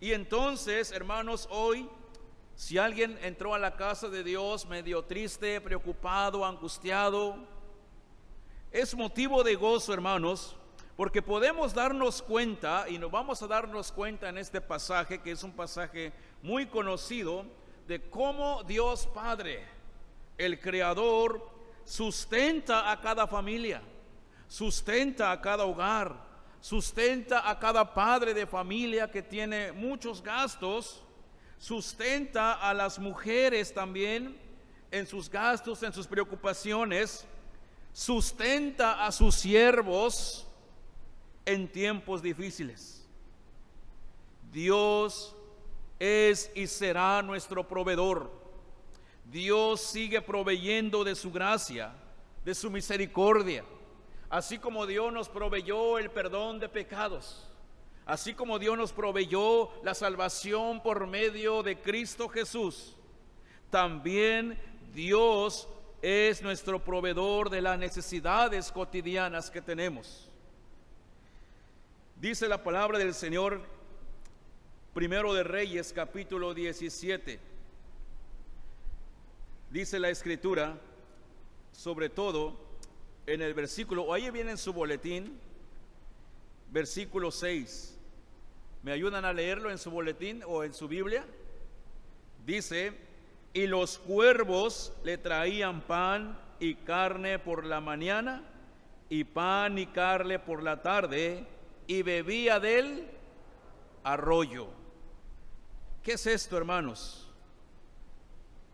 Y entonces, hermanos, hoy, si alguien entró a la casa de Dios medio triste, preocupado, angustiado, es motivo de gozo, hermanos, porque podemos darnos cuenta, y nos vamos a darnos cuenta en este pasaje, que es un pasaje muy conocido, de cómo Dios Padre, el Creador, sustenta a cada familia, sustenta a cada hogar, sustenta a cada padre de familia que tiene muchos gastos, sustenta a las mujeres también en sus gastos, en sus preocupaciones, sustenta a sus siervos en tiempos difíciles. Dios es y será nuestro proveedor. Dios sigue proveyendo de su gracia, de su misericordia. Así como Dios nos proveyó el perdón de pecados, así como Dios nos proveyó la salvación por medio de Cristo Jesús, también Dios es nuestro proveedor de las necesidades cotidianas que tenemos. Dice la palabra del Señor, Primero de Reyes, capítulo 17. Dice la Escritura, sobre todo en el versículo, o ahí viene en su boletín, versículo 6. ¿Me ayudan a leerlo en su boletín o en su Biblia? Dice: y los cuervos le traían pan y carne por la mañana, y pan y carne por la tarde, y bebía del arroyo. ¿Qué es esto, hermanos?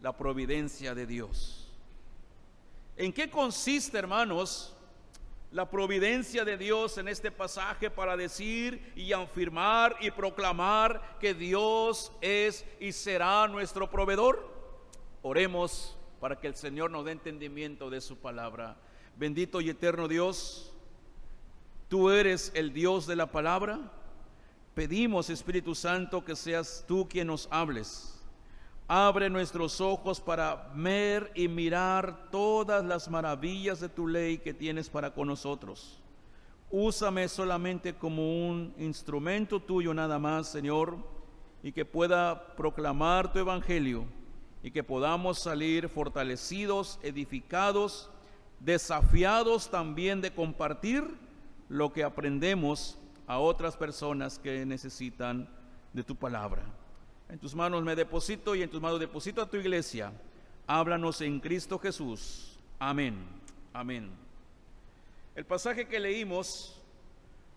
La providencia de Dios. ¿En qué consiste, hermanos, la providencia de Dios en este pasaje para decir y afirmar y proclamar que Dios es y será nuestro proveedor? Oremos para que el Señor nos dé entendimiento de su palabra. Bendito y eterno Dios, tú eres el Dios de la palabra. Pedimos, Espíritu Santo, que seas tú quien nos hables. Abre nuestros ojos para ver y mirar todas las maravillas de tu ley que tienes para con nosotros. Úsame solamente como un instrumento tuyo nada más, Señor, y que pueda proclamar tu evangelio y que podamos salir fortalecidos, edificados, desafiados también de compartir lo que aprendemos a otras personas que necesitan de tu palabra. En tus manos me deposito y en tus manos deposito a tu iglesia. Háblanos en Cristo Jesús. Amén. Amén. El pasaje que leímos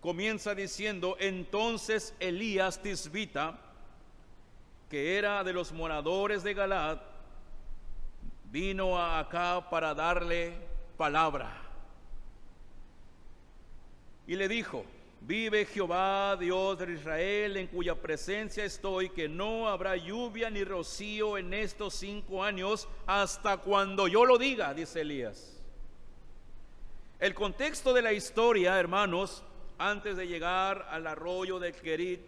comienza diciendo: entonces Elías Tisbita, que era de los moradores de Galaad, vino a Acab para darle palabra. Y le dijo: vive Jehová, Dios de Israel, en cuya presencia estoy, que no habrá lluvia ni rocío en estos 5 años, hasta cuando yo lo diga, dice Elías. El contexto de la historia, hermanos, antes de llegar al arroyo de Querit,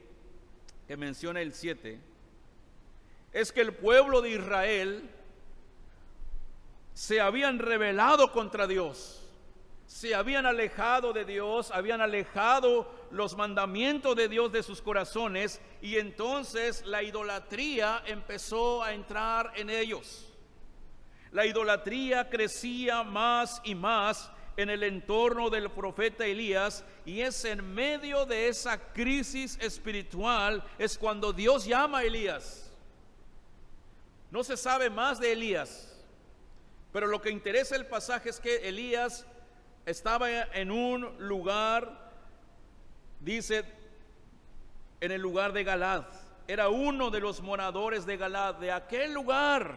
que menciona el 7, es que el pueblo de Israel se habían rebelado contra Dios. Se habían alejado de Dios, habían alejado los mandamientos de Dios de sus corazones, y entonces la idolatría empezó a entrar en ellos. La idolatría crecía más y más en el entorno del profeta Elías, y es en medio de esa crisis espiritual es cuando Dios llama a Elías. No se sabe más de Elías, pero lo que interesa el pasaje es que Elías estaba en un lugar, dice, en el lugar de Galaad. Era uno de los moradores de Galaad. De aquel lugar,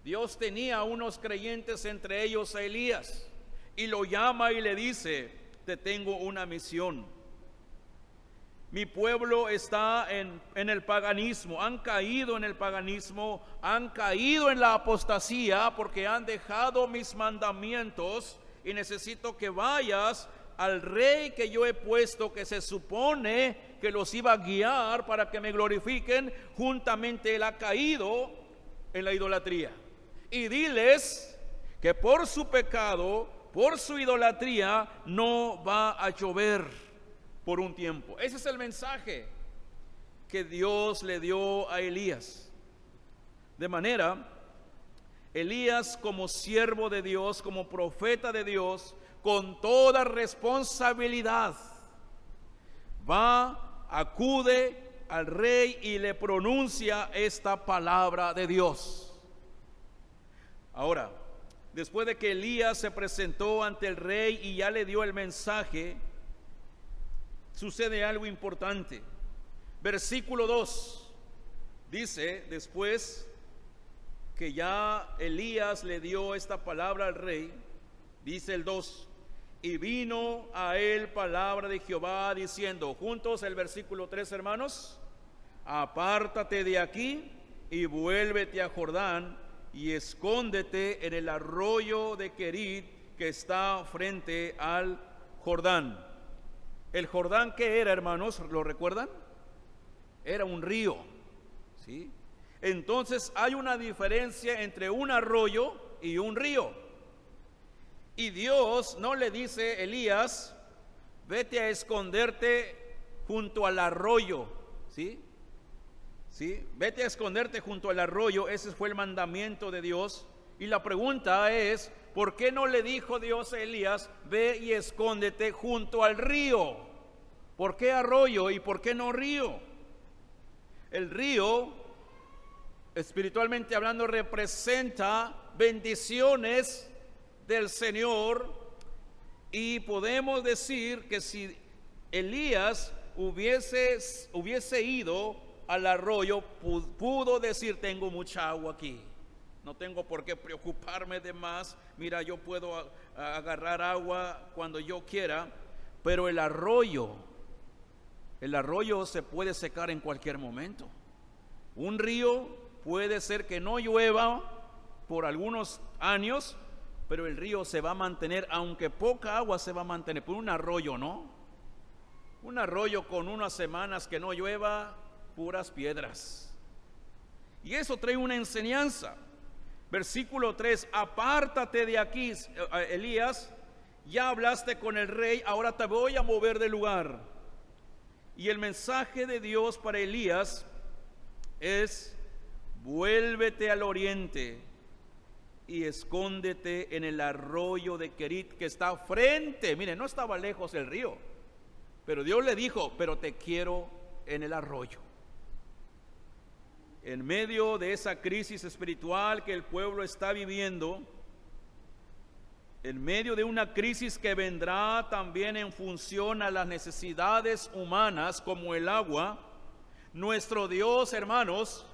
Dios tenía unos creyentes, entre ellos a Elías, y lo llama y le dice: te tengo una misión. Mi pueblo está en el paganismo, han caído en el paganismo, han caído en la apostasía porque han dejado mis mandamientos. Y necesito que vayas al rey que yo he puesto, que se supone que los iba a guiar para que me glorifiquen. Juntamente él ha caído en la idolatría. Y diles que por su pecado, por su idolatría, no va a llover por un tiempo. Ese es el mensaje. que Dios le dio a Elías. De manera, Elías, como siervo de Dios, como profeta de Dios, con toda responsabilidad, acude al rey y le pronuncia esta palabra de Dios. Ahora, después de que Elías se presentó ante el rey y ya le dio el mensaje, sucede algo importante. Versículo 2 dice, después que ya Elías le dio esta palabra al rey, dice el 2, y vino a él palabra de Jehová diciendo, juntos el versículo 3, hermanos, apártate de aquí y vuélvete a Jordán y escóndete en el arroyo de Querit que está frente al Jordán. ¿El Jordán qué era, hermanos? ¿Lo recuerdan? Era un río, ¿sí? Entonces hay una diferencia entre un arroyo y un río. Y Dios no le dice, Elías, vete a esconderte junto al arroyo, ¿sí? ¿Sí? Vete a esconderte junto al arroyo, ese fue el mandamiento de Dios. Y la pregunta es, ¿por qué no le dijo Dios a Elías, ve y escóndete junto al río? ¿Por qué arroyo y por qué no río? El río, espiritualmente hablando, representa bendiciones del Señor, y podemos decir que si Elías hubiese ido al arroyo, pudo decir, tengo mucha agua aquí, no tengo por qué preocuparme de más, mira, yo puedo agarrar agua cuando yo quiera. Pero el arroyo se puede secar en cualquier momento. Un río puede ser que no llueva por algunos años, pero el río se va a mantener, aunque poca agua se va a mantener. Por un arroyo, ¿no? Un arroyo con unas semanas que no llueva, puras piedras. Y eso trae una enseñanza. Versículo 3, apártate de aquí, Elías, ya hablaste con el rey, ahora te voy a mover de lugar. Y el mensaje de Dios para Elías es, vuélvete al oriente y escóndete en el arroyo de Querit que está frente. Mire, no estaba lejos el río, pero Dios le dijo, pero te quiero en el arroyo. En medio de esa crisis espiritual que el pueblo está viviendo, en medio de una crisis que vendrá también en función a las necesidades humanas como el agua, nuestro Dios, hermanos,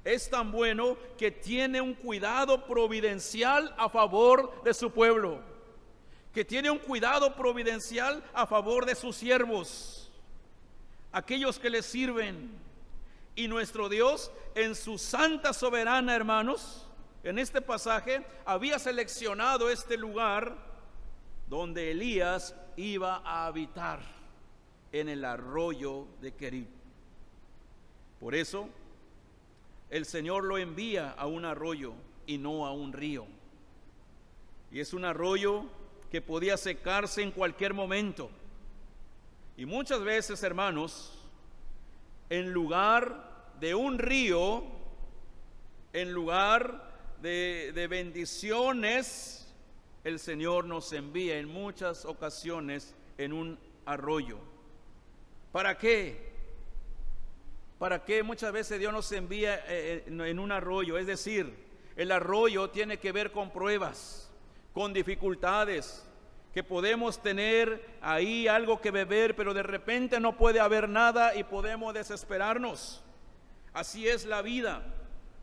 es tan bueno que tiene un cuidado providencial a favor de su pueblo, que tiene un cuidado providencial a favor de sus siervos, aquellos que le sirven. Y nuestro Dios, en su santa soberana, hermanos, en este pasaje, había seleccionado este lugar donde Elías iba a habitar, en el arroyo de Querit. Por eso, el Señor lo envía a un arroyo y no a un río. Y es un arroyo que podía secarse en cualquier momento. Y muchas veces, hermanos, en lugar de un río, en lugar de bendiciones, el Señor nos envía en muchas ocasiones en un arroyo. ¿Para qué? ¿Para qué muchas veces Dios nos envía en un arroyo? Es decir, el arroyo tiene que ver con pruebas, con dificultades, que podemos tener ahí algo que beber, pero de repente no puede haber nada y podemos desesperarnos. Así es la vida.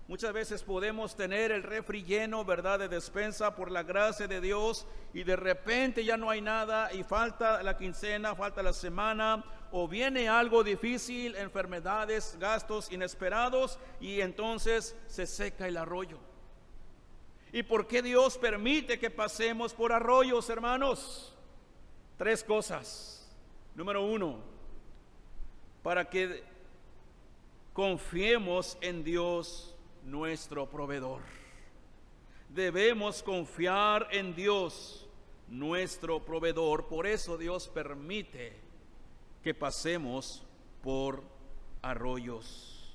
Muchas veces podemos tener el refri lleno, ¿verdad?, de despensa por la gracia de Dios, y de repente ya no hay nada y falta la quincena, falta la semana, o viene algo difícil, enfermedades, gastos inesperados, y entonces se seca el arroyo. ¿Y por qué Dios permite que pasemos por arroyos, hermanos? 3 cosas. Número 1, para que confiemos en Dios, nuestro proveedor. Debemos confiar en Dios, nuestro proveedor. Por eso Dios permite que pasemos por arroyos.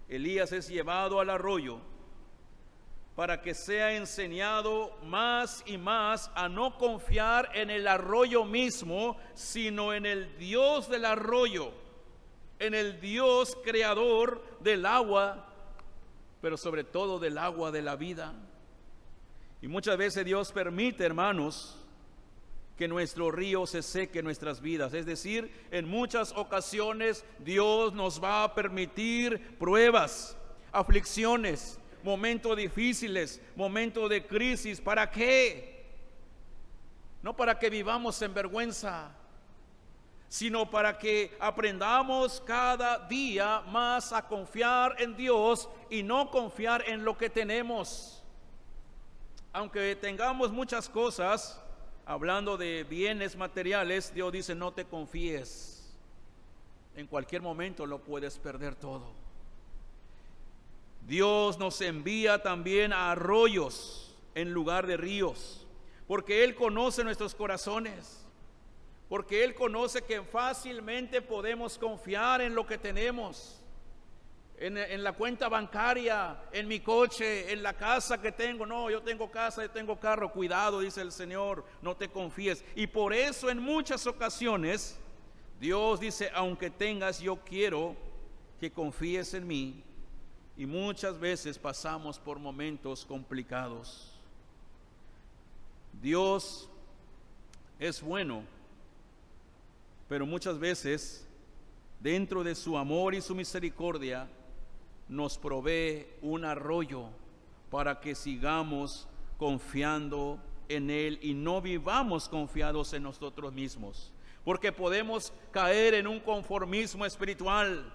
Elías es llevado al arroyo para que sea enseñado más y más a no confiar en el arroyo mismo, sino en el Dios del arroyo, en el Dios creador del agua, pero sobre todo del agua de la vida. Y muchas veces Dios permite, hermanos, que nuestro río se seque en nuestras vidas. Es decir, en muchas ocasiones Dios nos va a permitir pruebas, aflicciones, momentos difíciles, momentos de crisis. ¿Para qué? No para que vivamos en vergüenza, sino para que aprendamos cada día más a confiar en Dios y no confiar en lo que tenemos. Aunque tengamos muchas cosas, hablando de bienes materiales, Dios dice: no te confíes. En cualquier momento lo puedes perder todo. Dios nos envía también a arroyos en lugar de ríos, porque Él conoce nuestros corazones, porque Él conoce que fácilmente podemos confiar en lo que tenemos, en la cuenta bancaria, en mi coche, en la casa que tengo. No, yo tengo casa, yo tengo carro. Cuidado, dice el Señor, no te confíes. Y por eso en muchas ocasiones Dios dice: aunque tengas, yo quiero que confíes en mí. Y muchas veces pasamos por momentos complicados. Dios es bueno, pero muchas veces, dentro de su amor y su misericordia, nos provee un arroyo para que sigamos confiando en Él y no vivamos confiados en nosotros mismos, porque podemos caer en un conformismo espiritual.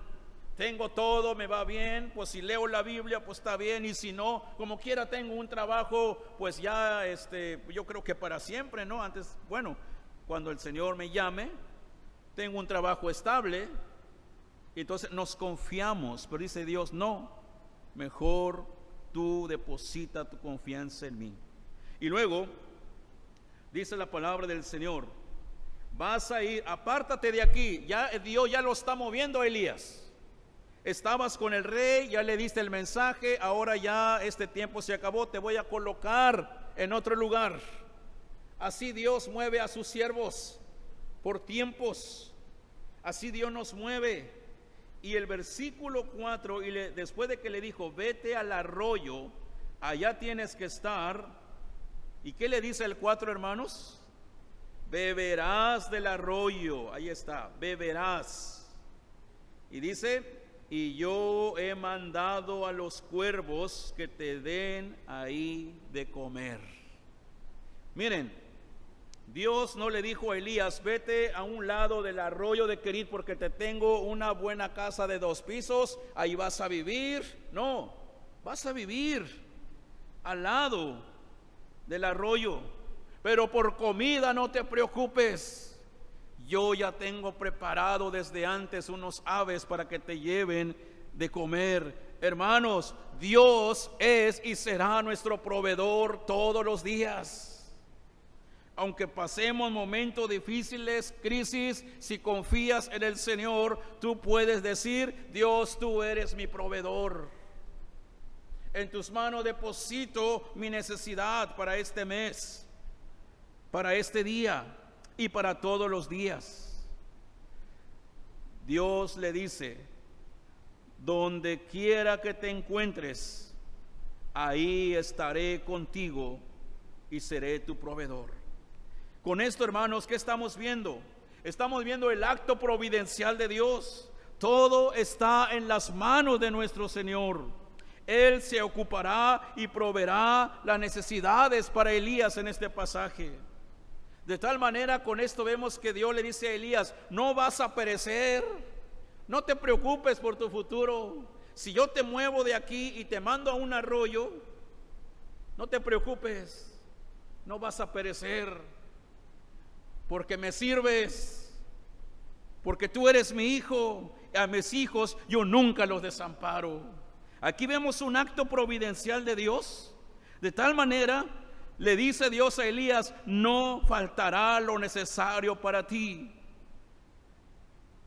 Tengo todo, me va bien, pues si leo la Biblia, pues está bien, y si no, como quiera tengo un trabajo, pues ya yo creo que para siempre, ¿no? Antes, bueno, cuando el Señor me llame, tengo un trabajo estable. Entonces nos confiamos, pero dice Dios: no, mejor tú deposita tu confianza en mí. Y luego dice la palabra del Señor: vas a ir, apártate de aquí. Ya Dios ya lo está moviendo a Elías. Estabas con el rey, ya le diste el mensaje, ahora ya este tiempo se acabó, te voy a colocar en otro lugar. Así Dios mueve a sus siervos por tiempos. Así Dios nos mueve. Y el versículo 4, después de que le dijo: vete al arroyo, allá tienes que estar. ¿Y qué le dice el 4, hermanos? Beberás del arroyo. Ahí está, beberás. Y dice: y yo he mandado a los cuervos que te den ahí de comer. Miren, Dios no le dijo a Elías: vete a un lado del arroyo de Querit porque te tengo una buena casa de 2 pisos, ahí vas a vivir. No, vas a vivir al lado del arroyo, pero por comida no te preocupes. Yo ya tengo preparado desde antes unos aves para que te lleven de comer. Hermanos, Dios es y será nuestro proveedor todos los días. Aunque pasemos momentos difíciles, crisis, si confías en el Señor, tú puedes decir: Dios, tú eres mi proveedor. En tus manos deposito mi necesidad para este mes, para este día y para todos los días. Dios le dice: donde quiera que te encuentres, ahí estaré contigo y seré tu proveedor. Con esto, hermanos, ¿qué estamos viendo? Estamos viendo el acto providencial de Dios. Todo está en las manos de nuestro Señor. Él se ocupará y proveerá las necesidades para Elías en este pasaje. De tal manera, con esto vemos que Dios le dice a Elías: no vas a perecer, no te preocupes por tu futuro. Si yo te muevo de aquí y te mando a un arroyo, no te preocupes, no vas a perecer, porque me sirves, porque tú eres mi hijo. A mis hijos yo nunca los desamparo. Aquí vemos un acto providencial de Dios. De tal manera, le dice Dios a Elías: no faltará lo necesario para ti.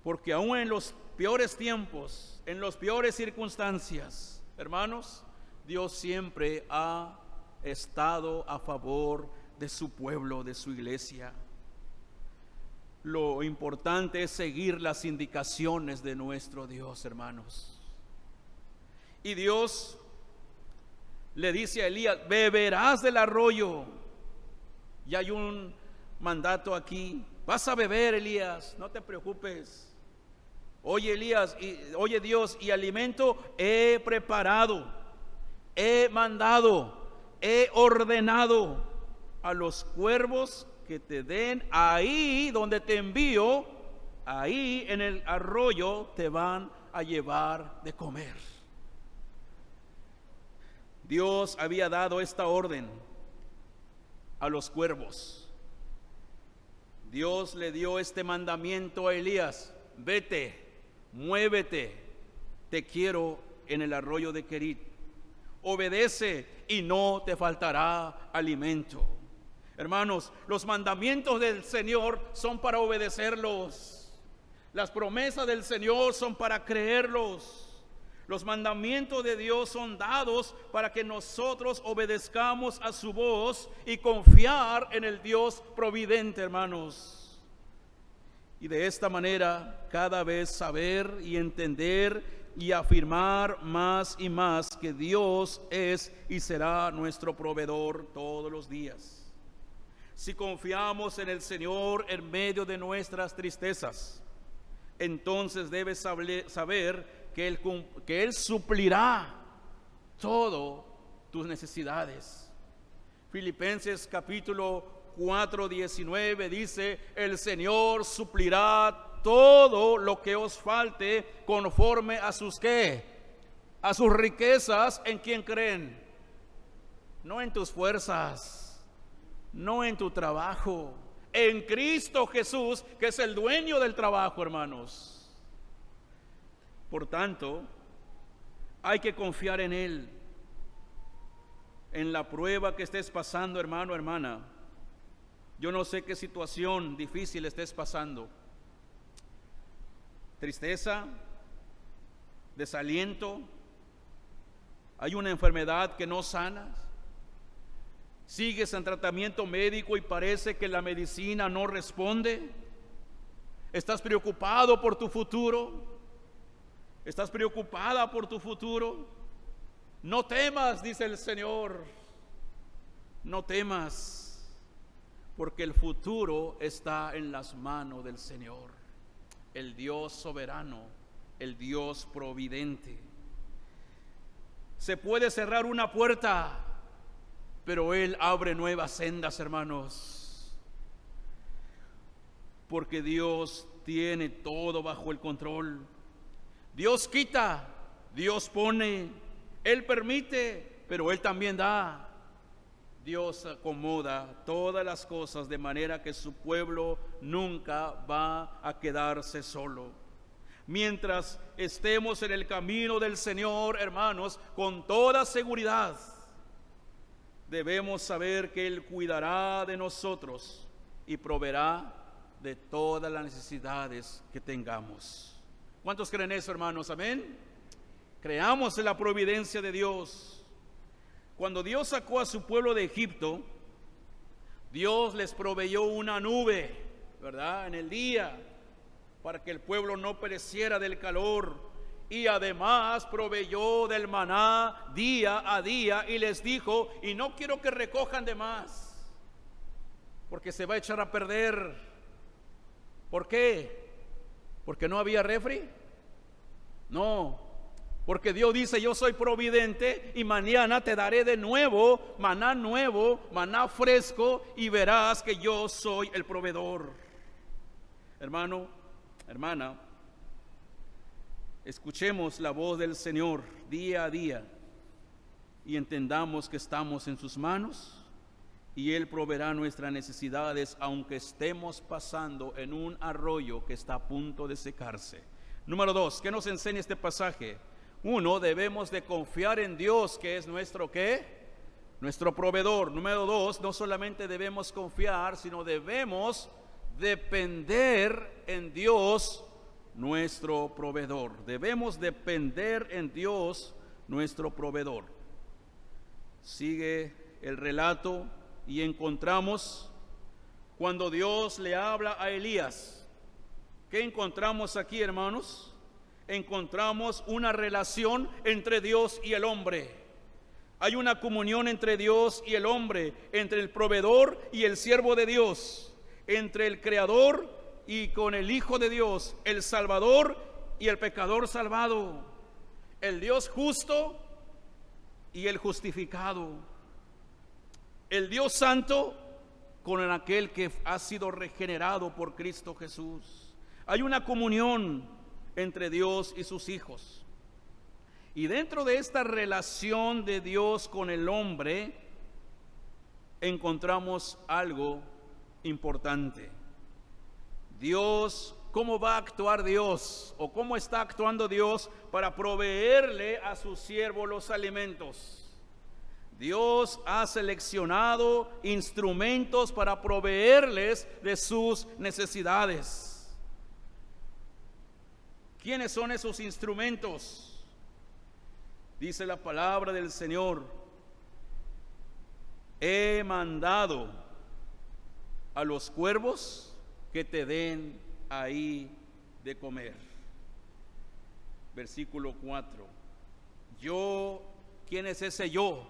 Porque aún en los peores tiempos, en las peores circunstancias, hermanos, Dios siempre ha estado a favor de su pueblo, de su iglesia. Lo importante es seguir las indicaciones de nuestro Dios, hermanos. Y Dios le dice a Elías: beberás del arroyo. Y hay un mandato aquí: vas a beber, Elías, no te preocupes. Oye, Elías, oye Dios, y alimento he preparado, he mandado, he ordenado a los cuervos que te den ahí donde te envío, ahí en el arroyo te van a llevar de comer. Dios había dado esta orden a los cuervos. Dios le dio este mandamiento a Elías: vete, muévete, te quiero en el arroyo de Querit. Obedece y no te faltará alimento. Hermanos, los mandamientos del Señor son para obedecerlos. Las promesas del Señor son para creerlos. Los mandamientos de Dios son dados para que nosotros obedezcamos a su voz y confiar en el Dios providente, hermanos. Y de esta manera cada vez saber y entender y afirmar más y más que Dios es y será nuestro proveedor todos los días. Si confiamos en el Señor en medio de nuestras tristezas, entonces debes saber que Él suplirá todo tus necesidades. Filipenses capítulo 4:19 dice: el Señor suplirá todo lo que os falte conforme a sus ¿qué? A sus riquezas. ¿En quién creen? No en tus fuerzas, no en tu trabajo, en Cristo Jesús, que es el dueño del trabajo, hermanos. Por tanto, hay que confiar en Él. En la prueba que estés pasando, hermano, hermana, yo no sé qué situación difícil estés pasando. Tristeza, desaliento, hay una enfermedad que no sanas, sigues en tratamiento médico y parece que la medicina no responde. Estás preocupado por tu futuro, estás preocupada por tu futuro. No temas, dice el Señor, no temas, porque el futuro está en las manos del Señor, el Dios soberano, el Dios providente. Se puede cerrar una puerta, pero Él abre nuevas sendas, hermanos, porque Dios tiene todo bajo el control. Dios quita, Dios pone, Él permite, pero Él también da. Dios acomoda todas las cosas de manera que su pueblo nunca va a quedarse solo. Mientras estemos en el camino del Señor, hermanos, con toda seguridad, debemos saber que Él cuidará de nosotros y proveerá de todas las necesidades que tengamos. ¿Cuántos creen eso, hermanos? Amén. Creamos en la providencia de Dios. Cuando Dios sacó a su pueblo de Egipto, Dios les proveyó una nube, ¿verdad?, en el día, para que el pueblo no pereciera del calor, y además proveyó del maná día a día, y les dijo: y no quiero que recojan de más, porque se va a echar a perder. ¿Por qué? ¿Porque no había refri? No, porque Dios dice: yo soy providente y mañana te daré de nuevo, maná fresco, y verás que yo soy el proveedor. Hermano, hermana, escuchemos la voz del Señor día a día y entendamos que estamos en sus manos y Él proveerá nuestras necesidades, aunque estemos pasando en un arroyo que está a punto de secarse. Número 2, ¿qué nos enseña este pasaje? 1, debemos de confiar en Dios, que es nuestro ¿qué? Nuestro proveedor. Número 2, no solamente debemos confiar, sino debemos depender en Dios nuestro proveedor. Debemos depender en Dios, nuestro proveedor. Sigue el relato y encontramos cuando Dios le habla a Elías. ¿Qué encontramos aquí, hermanos? Encontramos una relación entre Dios y el hombre. Hay una comunión entre Dios y el hombre, entre el proveedor y el siervo de Dios, entre el creador y con el Hijo de Dios, el Salvador y el pecador salvado, el Dios justo y el justificado, el Dios santo con aquel que ha sido regenerado por Cristo Jesús. Hay una comunión entre Dios y sus hijos. Y dentro de esta relación de Dios con el hombre, encontramos algo importante. Dios, ¿cómo va a actuar Dios? ¿O cómo está actuando Dios para proveerle a su siervo los alimentos? Dios ha seleccionado instrumentos para proveerles de sus necesidades. ¿Quiénes son esos instrumentos? Dice la palabra del Señor: he mandado a los cuervos que te den ahí de comer. Versículo 4. ¿Quién es ese yo?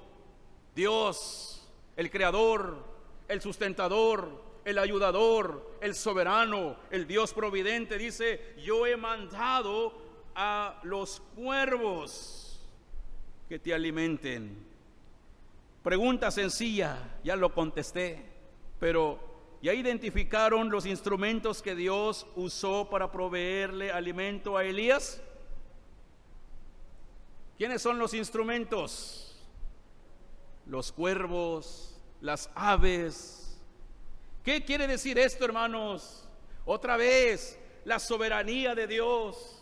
Dios, el creador, el sustentador, el ayudador, el soberano, el Dios providente. Dice: yo he mandado a los cuervos que te alimenten. Pregunta sencilla, ya lo contesté, pero ¿ya identificaron los instrumentos que Dios usó para proveerle alimento a Elías? ¿Quiénes son los instrumentos? Los cuervos, las aves. ¿Qué quiere decir esto, hermanos? Otra vez, la soberanía de Dios.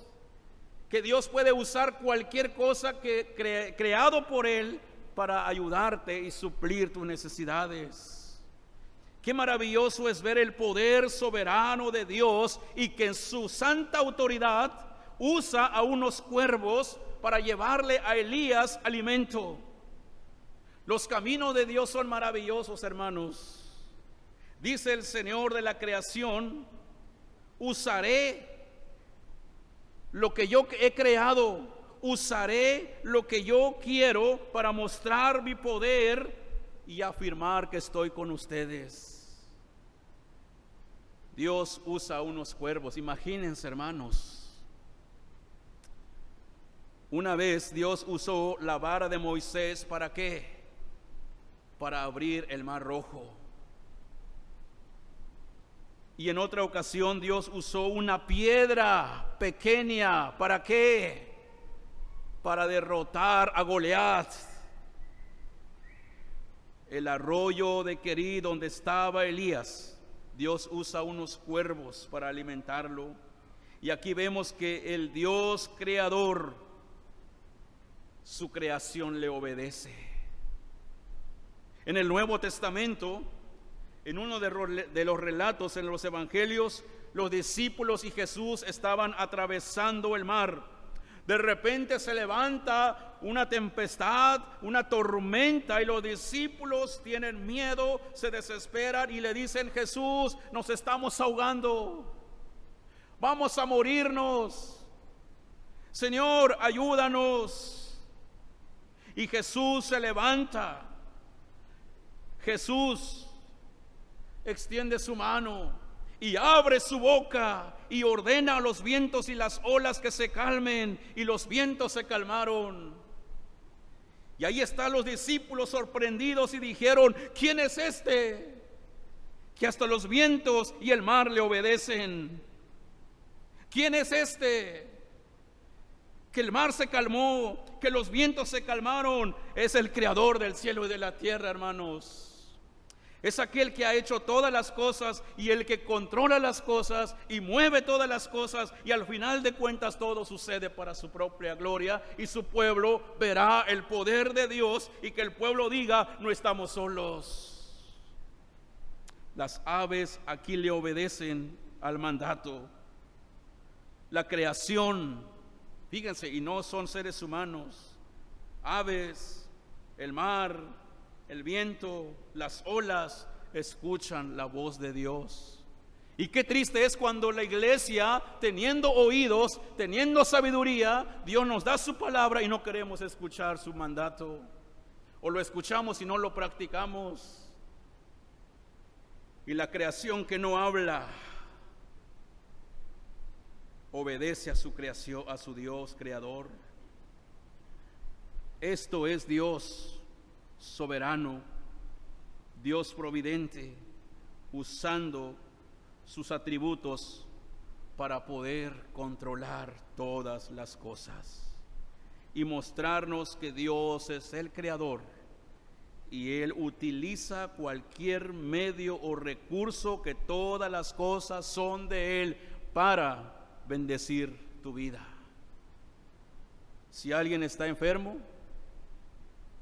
Que Dios puede usar cualquier cosa que creado por Él para ayudarte y suplir tus necesidades. Qué maravilloso es ver el poder soberano de Dios y que en su santa autoridad usa a unos cuervos para llevarle a Elías alimento. Los caminos de Dios son maravillosos, hermanos. Dice el Señor de la creación: usaré lo que yo he creado, usaré lo que yo quiero para mostrar mi poder y afirmar que estoy con ustedes. Dios usa unos cuervos. Imagínense, hermanos. Una vez Dios usó la vara de Moisés, ¿para qué? Para abrir el mar rojo. Y en otra ocasión Dios usó una piedra pequeña, ¿para qué? Para derrotar a Goliat. El arroyo de Querí, donde estaba Elías, Dios usa unos cuervos para alimentarlo. Y aquí vemos que el Dios creador, su creación le obedece. En el Nuevo Testamento, en uno de los relatos en los evangelios, los discípulos y Jesús estaban atravesando el mar. De repente se levanta una tempestad, una tormenta, y los discípulos tienen miedo, se desesperan y le dicen: Jesús, nos estamos ahogando, vamos a morirnos, Señor, ayúdanos. Y Jesús se levanta. Jesús extiende su mano y abre su boca y ordena a los vientos y las olas que se calmen, y los vientos se calmaron. Y ahí están los discípulos sorprendidos y dijeron: ¿quién es este que hasta los vientos y el mar le obedecen? ¿Quién es este que el mar se calmó, que los vientos se calmaron? Es el creador del cielo y de la tierra, hermanos. Es aquel que ha hecho todas las cosas y el que controla las cosas y mueve todas las cosas, y al final de cuentas todo sucede para su propia gloria, y su pueblo verá el poder de Dios, y que el pueblo diga: no estamos solos. Las aves aquí le obedecen al mandato. la creación, fíjense, y no son seres humanos, aves, el mar, el viento, las olas, escuchan la voz de Dios. Y qué triste es cuando la iglesia, teniendo oídos, teniendo sabiduría, Dios nos da su palabra y no queremos escuchar su mandato. O lo escuchamos y no lo practicamos. Y la creación que no habla, obedece a su creación, a su Dios creador. Esto es Dios soberano, Dios providente, usando sus atributos para poder controlar todas las cosas y mostrarnos que Dios es el creador y Él utiliza cualquier medio o recurso, que todas las cosas son de Él para bendecir tu vida. Si alguien está enfermo,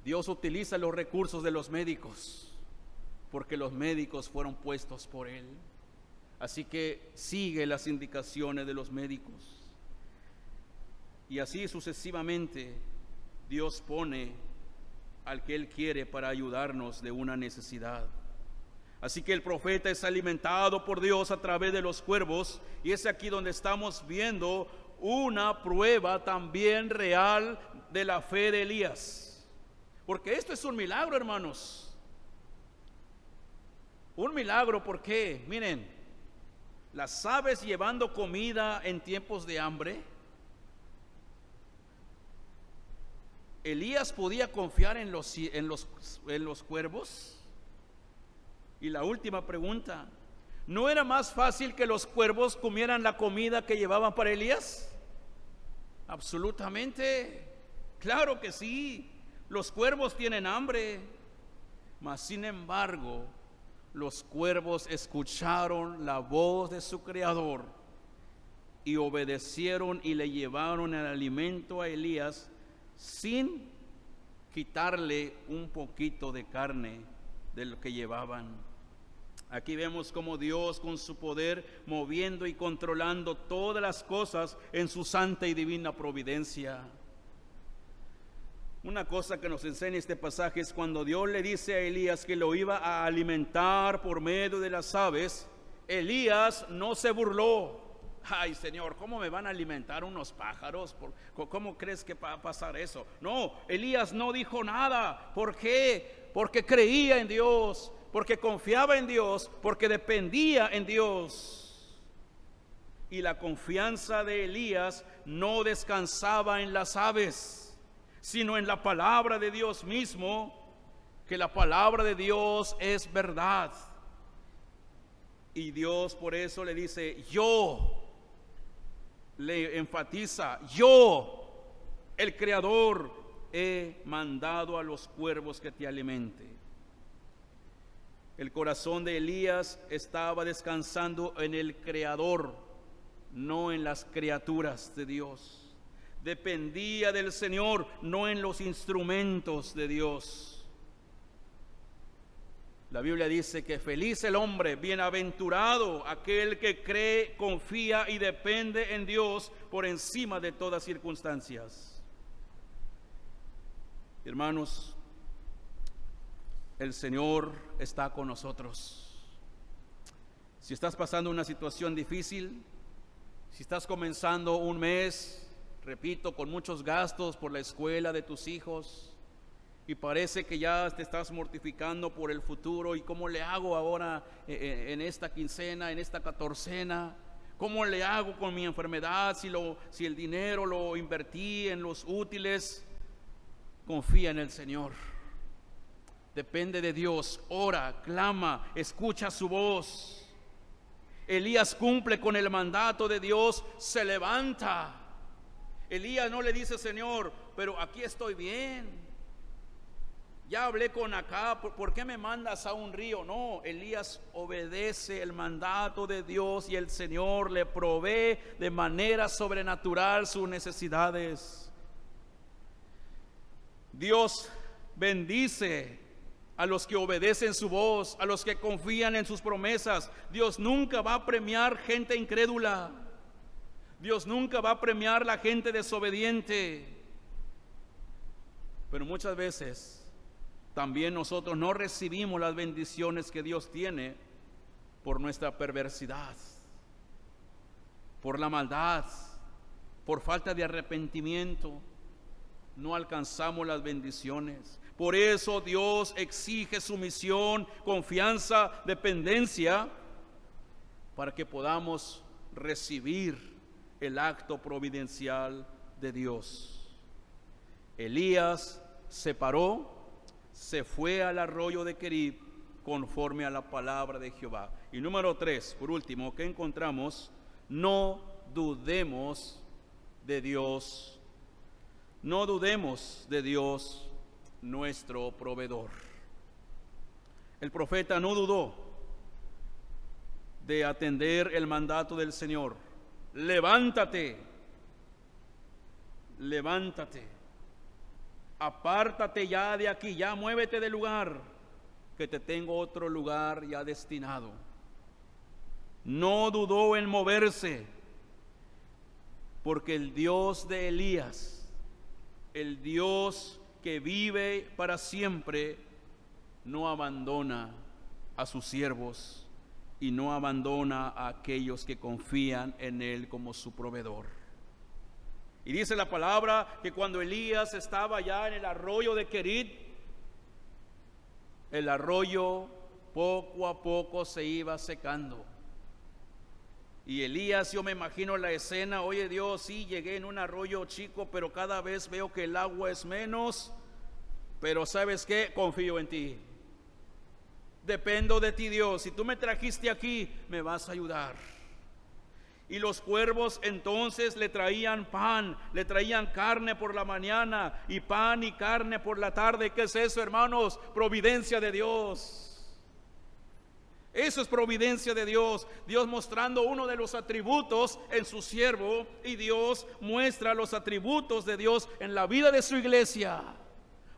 Dios utiliza los recursos de los médicos, porque los médicos fueron puestos por Él. Así que sigue las indicaciones de los médicos. Y así sucesivamente Dios pone al que Él quiere para ayudarnos de una necesidad. Así que el profeta es alimentado por Dios a través de los cuervos, y es aquí donde estamos viendo una prueba también real de la fe de Elías. Porque esto es un milagro, hermanos. Un milagro, ¿por qué? Miren, las aves llevando comida en tiempos de hambre. Elías podía confiar en los cuervos. Y la última pregunta, ¿no era más fácil que los cuervos comieran la comida que llevaban para Elías? Absolutamente, claro que sí. Los cuervos tienen hambre, mas sin embargo, los cuervos escucharon la voz de su creador y obedecieron y le llevaron el alimento a Elías sin quitarle un poquito de carne de lo que llevaban. Aquí vemos como Dios, con su poder, moviendo y controlando todas las cosas en su santa y divina providencia. Una cosa que nos enseña este pasaje es cuando Dios le dice a Elías que lo iba a alimentar por medio de las aves. Elías no se burló. Ay, Señor, ¿cómo me van a alimentar unos pájaros? ¿Cómo crees que va a pasar eso? No, Elías no dijo nada. ¿Por qué? Porque creía en Dios, porque confiaba en Dios, porque dependía en Dios. Y la confianza de Elías no descansaba en las aves, sino en la palabra de Dios mismo, que la palabra de Dios es verdad. Y Dios por eso le dice, yo, le enfatiza, yo, el Creador, he mandado a los cuervos que te alimente. El corazón de Elías estaba descansando en el Creador, no en las criaturas de Dios. Dependía del Señor, no en los instrumentos de Dios. La Biblia dice que feliz el hombre, bienaventurado aquel que cree, confía y depende en Dios por encima de todas circunstancias. Hermanos, el Señor está con nosotros. Si estás pasando una situación difícil, si estás comenzando un mes, repito, con muchos gastos por la escuela de tus hijos, y parece que ya te estás mortificando por el futuro, y cómo le hago ahora en esta quincena, en esta catorcena, cómo le hago con mi enfermedad, si el dinero lo invertí en los útiles. Confía en el Señor, depende de Dios, ora, clama, escucha su voz. Elías cumple con el mandato de Dios, se levanta. Elías no le dice, Señor, pero aquí estoy bien, ya hablé con Acab, ¿por qué me mandas a un río? No, Elías obedece el mandato de Dios y el Señor le provee de manera sobrenatural sus necesidades. Dios bendice a los que obedecen su voz, a los que confían en sus promesas. Dios nunca va a premiar gente incrédula. Dios nunca va a premiar a la gente desobediente. Pero muchas veces también nosotros no recibimos las bendiciones que Dios tiene por nuestra perversidad, por la maldad, por falta de arrepentimiento. No alcanzamos las bendiciones. Por eso Dios exige sumisión, confianza, dependencia, para que podamos recibir el acto providencial de Dios. Elías se paró, se fue al arroyo de Querib conforme a la palabra de Jehová. Y número 3, por último, ¿qué encontramos? No dudemos de Dios. No dudemos de Dios, nuestro proveedor. El profeta no dudó de atender el mandato del Señor. Levántate, levántate, apártate ya de aquí, ya muévete del lugar, que te tengo otro lugar ya destinado. No dudó en moverse, porque el Dios de Elías, el Dios que vive para siempre, no abandona a sus siervos y no abandona a aquellos que confían en Él como su proveedor. Y dice la palabra que cuando Elías estaba ya en el arroyo de Querib, el arroyo poco a poco se iba secando. Y Elías, yo me imagino la escena: oye Dios, sí, llegué en un arroyo chico, pero cada vez veo que el agua es menos, pero ¿sabes qué? Confío en ti. Dependo de ti, Dios. Si tú me trajiste aquí, me vas a ayudar. Y los cuervos entonces le traían pan, le traían carne por la mañana y pan y carne por la tarde. ¿Qué es eso, hermanos? Providencia de Dios. Eso es providencia de Dios. Dios mostrando uno de los atributos en su siervo, y Dios muestra los atributos de Dios en la vida de su iglesia,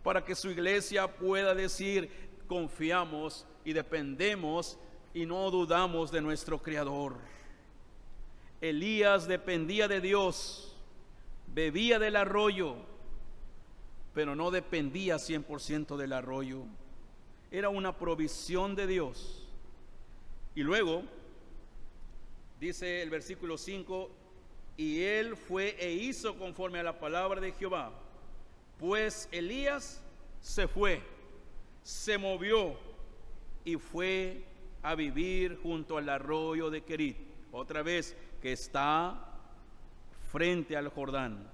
para que su iglesia pueda decir: confiamos y dependemos y no dudamos de nuestro Creador. Elías dependía de Dios, bebía del arroyo, pero no dependía 100% del arroyo. Era una provisión de Dios. Y luego dice el versículo 5: y él fue e hizo conforme a la palabra de Jehová. Pues Elías se fue, se movió y fue a vivir junto al arroyo de Querib, otra vez, que está frente al Jordán.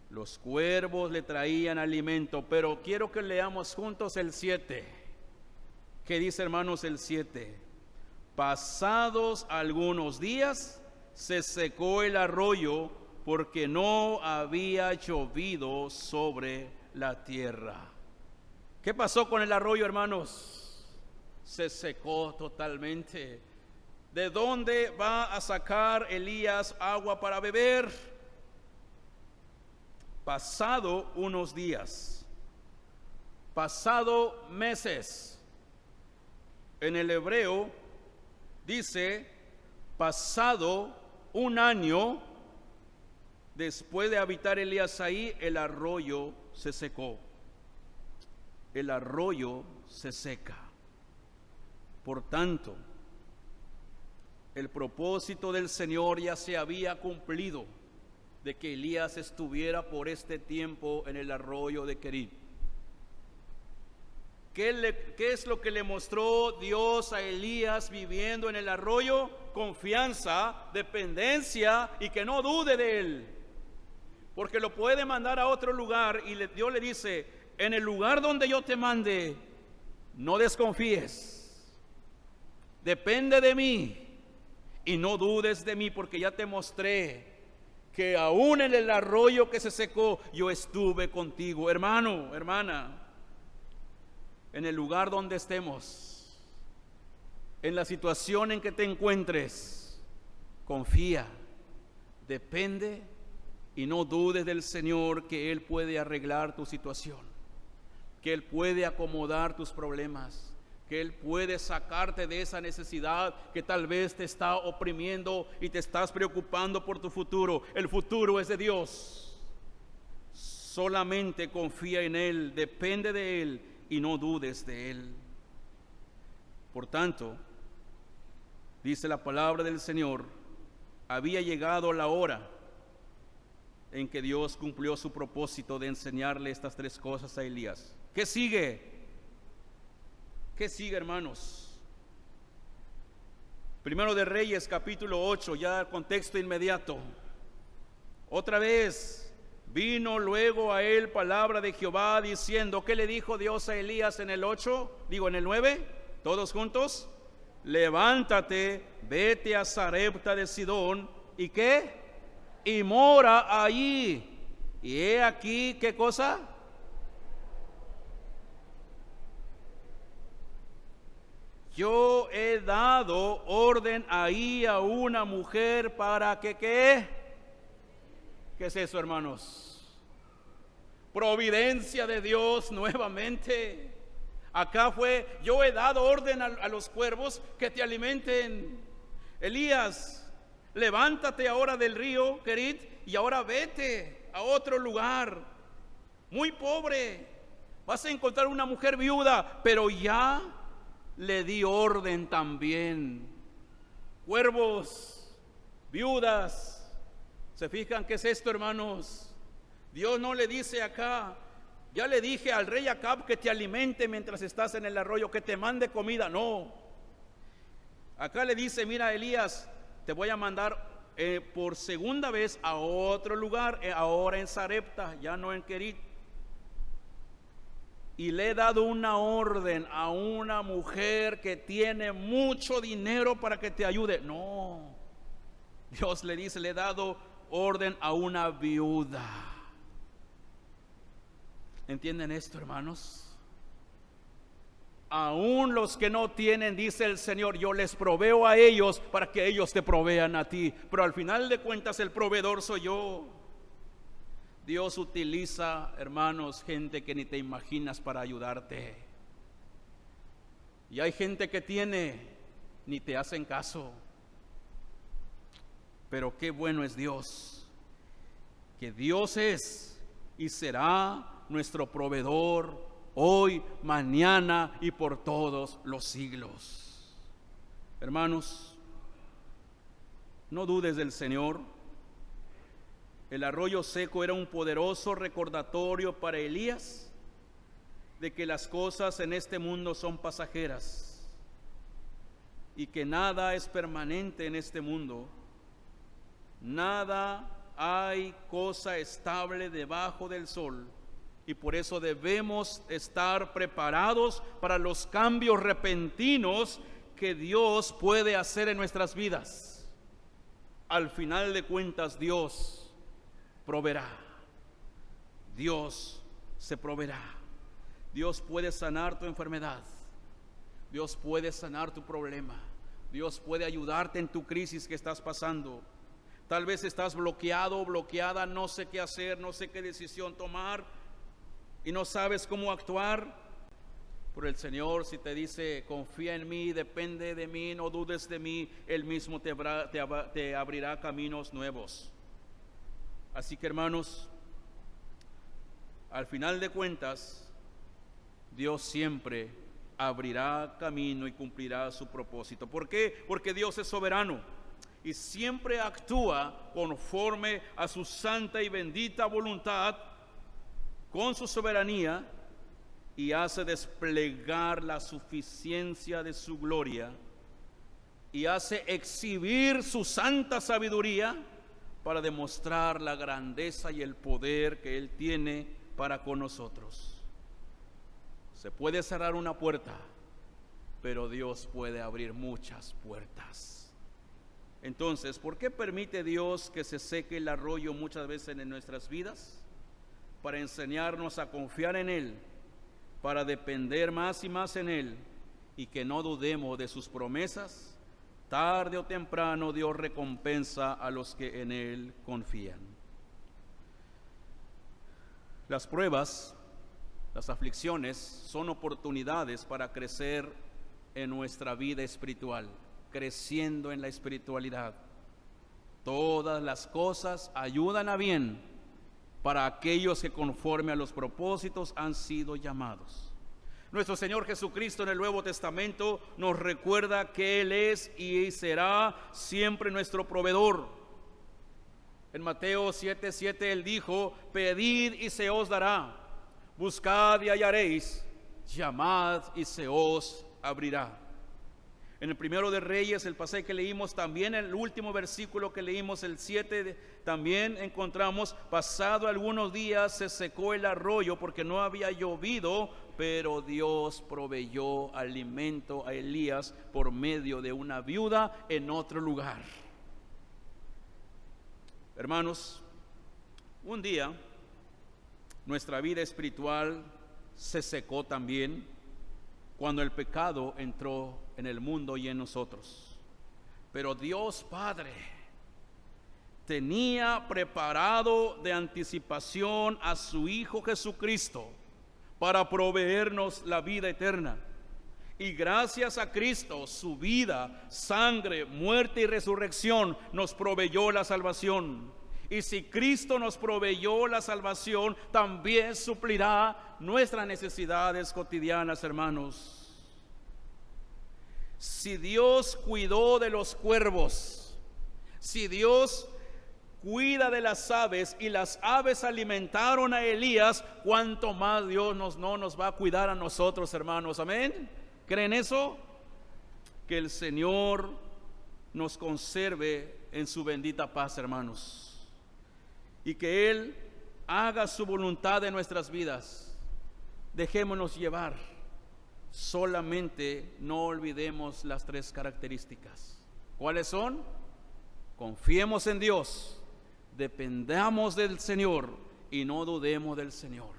Los cuervos le traían alimento, pero quiero que leamos juntos el 7. ¿Qué dice, hermanos, el 7? Pasados algunos días se secó el arroyo, porque no había llovido sobre la tierra. ¿Qué pasó con el arroyo, hermanos? Se secó totalmente. ¿De dónde va a sacar Elías agua para beber? Pasado unos días, pasado meses. En el hebreo dice: pasado un año después de habitar Elías ahí, el arroyo se secó. El arroyo se seca. Por tanto, el propósito del Señor ya se había cumplido, de que Elías estuviera por este tiempo en el arroyo de Querib. ¿Qué es lo que le mostró Dios a Elías viviendo en el arroyo? Confianza, dependencia, y que no dude de él, porque lo puede mandar a otro lugar. Y Dios le dice: en el lugar donde yo te mande, no desconfíes, depende de mí y no dudes de mí, porque ya te mostré que aún en el arroyo que se secó, yo estuve contigo. Hermano, hermana, en el lugar donde estemos, en la situación en que te encuentres, confía, depende y no dudes del Señor, que Él puede arreglar tu situación, que Él puede acomodar tus problemas, que Él puede sacarte de esa necesidad que tal vez te está oprimiendo y te estás preocupando por tu futuro. El futuro es de Dios. Solamente confía en Él, depende de Él y no dudes de Él. Por tanto, dice la palabra del Señor, había llegado la hora en que Dios cumplió su propósito de enseñarle estas tres cosas a Elías. ¿Qué sigue? ¿Qué sigue, hermanos? Primero de Reyes, capítulo 8, ya contexto inmediato. Otra vez vino luego a él palabra de Jehová diciendo, ¿qué le dijo Dios a Elías en el 8? Digo, en el 9, todos juntos. Levántate, vete a Sarepta de Sidón, ¿y qué? Y mora allí. Y he aquí, ¿qué cosa? Yo he dado orden ahí a una mujer para que, ¿qué? ¿Qué es eso, hermanos? Providencia de Dios nuevamente. Acá fue, yo he dado orden a los cuervos que te alimenten. Elías, levántate ahora del río Querit y ahora vete a otro lugar muy pobre. Vas a encontrar una mujer viuda, pero ya le di orden también. Cuervos, viudas. ¿Se fijan qué es esto, hermanos? Dios no le dice acá, ya le dije al rey Acab que te alimente mientras estás en el arroyo, que te mande comida. No. Acá le dice, mira, Elías, te voy a mandar por segunda vez a otro lugar, ahora en Sarepta, ya no en Querit. Y le he dado una orden a una mujer que tiene mucho dinero para que te ayude. No, Dios le dice, le he dado orden a una viuda. ¿Entienden esto, hermanos? Aún los que no tienen, dice el Señor, yo les proveo a ellos para que ellos te provean a ti. Pero al final de cuentas el proveedor soy yo. Dios utiliza, hermanos, gente que ni te imaginas para ayudarte. Y hay gente que tiene, ni te hacen caso. Pero qué bueno es Dios, que Dios es y será nuestro proveedor hoy, mañana y por todos los siglos. Hermanos, no dudes del Señor. El arroyo seco era un poderoso recordatorio para Elías de que las cosas en este mundo son pasajeras y que nada es permanente en este mundo. Nada hay cosa estable debajo del sol, y por eso debemos estar preparados para los cambios repentinos que Dios puede hacer en nuestras vidas. Al final de cuentas, Dios proveerá. Dios se proveerá. Dios puede sanar tu enfermedad. Dios puede sanar tu problema. Dios puede ayudarte en tu crisis que estás pasando. Tal vez estás bloqueado o bloqueada, no sé qué hacer, no sé qué decisión tomar y no sabes cómo actuar. Pero el Señor, si te dice, confía en mí, depende de mí, no dudes de mí, Él mismo te abrirá caminos nuevos. Así que, hermanos, al final de cuentas, Dios siempre abrirá camino y cumplirá su propósito. ¿Por qué? Porque Dios es soberano y siempre actúa conforme a su santa y bendita voluntad, con su soberanía, y hace desplegar la suficiencia de su gloria y hace exhibir su santa sabiduría para demostrar la grandeza y el poder que Él tiene para con nosotros. Se puede cerrar una puerta, pero Dios puede abrir muchas puertas. Entonces, ¿por qué permite Dios que se seque el arroyo muchas veces en nuestras vidas? Para enseñarnos a confiar en Él, para depender más y más en Él, y que no dudemos de sus promesas. Tarde o temprano Dios recompensa a los que en Él confían. Las pruebas, las aflicciones son oportunidades para crecer en nuestra vida espiritual, creciendo en la espiritualidad. Todas las cosas ayudan a bien para aquellos que conforme a los propósitos han sido llamados. Nuestro Señor Jesucristo en el Nuevo Testamento nos recuerda que Él es y será siempre nuestro proveedor. En Mateo 7:7 Él dijo: pedid y se os dará, buscad y hallaréis, llamad y se os abrirá. En el Primero de Reyes, el pasaje que leímos, también el último versículo que leímos, el 7, también encontramos: pasado algunos días se secó el arroyo porque no había llovido, pero Dios proveyó alimento a Elías por medio de una viuda en otro lugar. Hermanos, un día nuestra vida espiritual se secó también cuando el pecado entró en el mundo y en nosotros. Pero Dios Padre tenía preparado de anticipación a su Hijo Jesucristo para proveernos la vida eterna. Y gracias a Cristo, su vida, sangre, muerte y resurrección nos proveyó la salvación. Y si Cristo nos proveyó la salvación, también suplirá nuestras necesidades cotidianas, hermanos. Si Dios cuidó de los cuervos, si Dios cuida de las aves y las aves alimentaron a Elías, ¿cuánto más Dios no nos va a cuidar a nosotros, hermanos? Amén. ¿Creen eso? Que el Señor nos conserve en su bendita paz, hermanos, y que Él haga su voluntad en nuestras vidas. Dejémonos llevar. Solamente no olvidemos las 3 características. ¿Cuáles son? Confiemos en Dios, dependamos del Señor y no dudemos del Señor.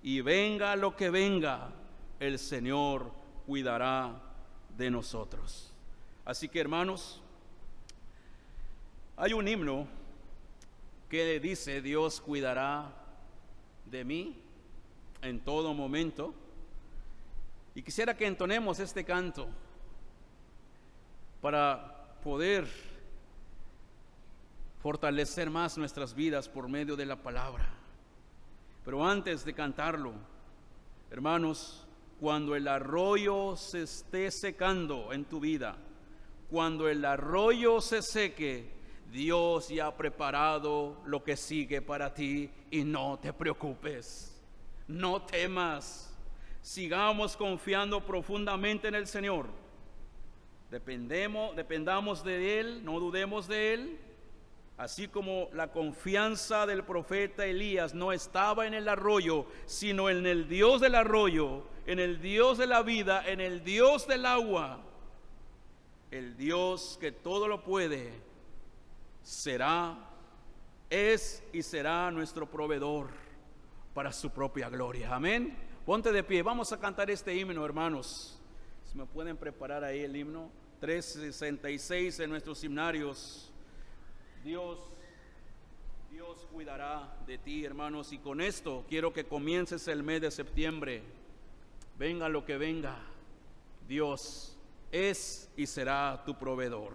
Y venga lo que venga, el Señor cuidará de nosotros. Así que, hermanos, hay un himno que dice: Dios cuidará de mí en todo momento. Y quisiera que entonemos este canto para poder fortalecer más nuestras vidas por medio de la palabra. Pero antes de cantarlo, hermanos, cuando el arroyo se esté secando en tu vida, cuando el arroyo se seque, Dios ya ha preparado lo que sigue para ti, y no te preocupes, no temas. Sigamos confiando profundamente en el Señor. Dependamos de Él, no dudemos de Él. Así como la confianza del profeta Elías no estaba en el arroyo, sino en el Dios del arroyo, en el Dios de la vida, en el Dios del agua. El Dios que todo lo puede es y será nuestro proveedor para su propia gloria. Amén. Ponte de pie, vamos a cantar este himno, hermanos. Si me pueden preparar ahí el himno 366 en nuestros himnarios. Dios cuidará de ti, hermanos, y con esto quiero que comiences el mes de septiembre. Venga lo que venga, Dios es y será tu proveedor.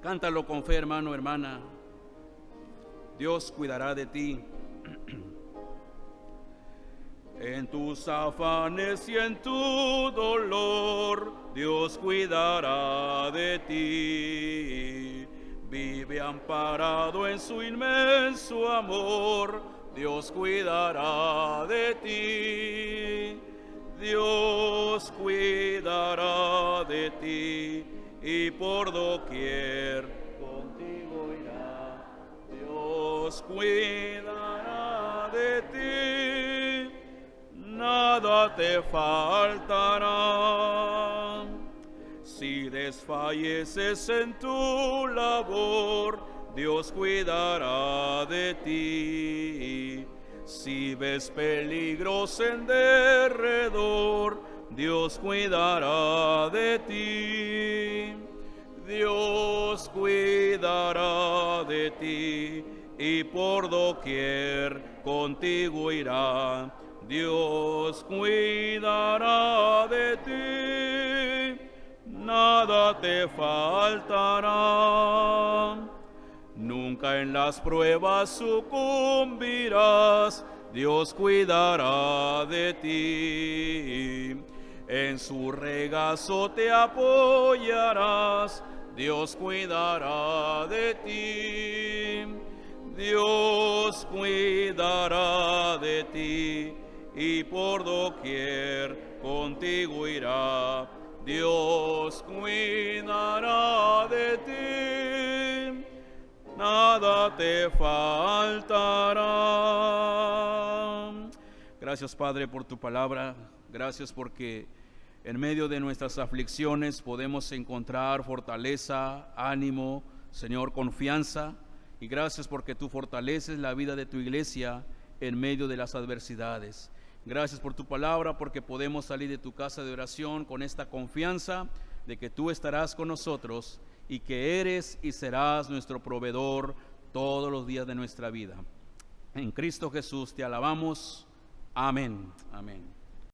Cántalo con fe, hermano, hermana. Dios cuidará de ti. En tus afanes y en tu dolor, Dios cuidará de ti. Vive amparado en su inmenso amor, Dios cuidará de ti. Dios cuidará de ti y por doquier contigo irá. Dios cuidará de ti, nada te faltará. Si desfalleces en tu labor, Dios cuidará de ti. Si ves peligros en derredor, Dios cuidará de ti. Dios cuidará de ti y por doquier contigo irá. Dios cuidará de ti, nada te faltará. Nunca en las pruebas sucumbirás, Dios cuidará de ti. En su regazo te apoyarás, Dios cuidará de ti. Dios cuidará de ti y por doquier contigo irá. Dios cuidará de ti, nada te faltará. Gracias, Padre, por tu palabra. Gracias porque en medio de nuestras aflicciones podemos encontrar fortaleza, ánimo, Señor, confianza. Y gracias porque tú fortaleces la vida de tu iglesia en medio de las adversidades. Gracias por tu palabra, porque podemos salir de tu casa de oración con esta confianza de que tú estarás con nosotros y que eres y serás nuestro proveedor todos los días de nuestra vida. En Cristo Jesús te alabamos. Amén. Amén.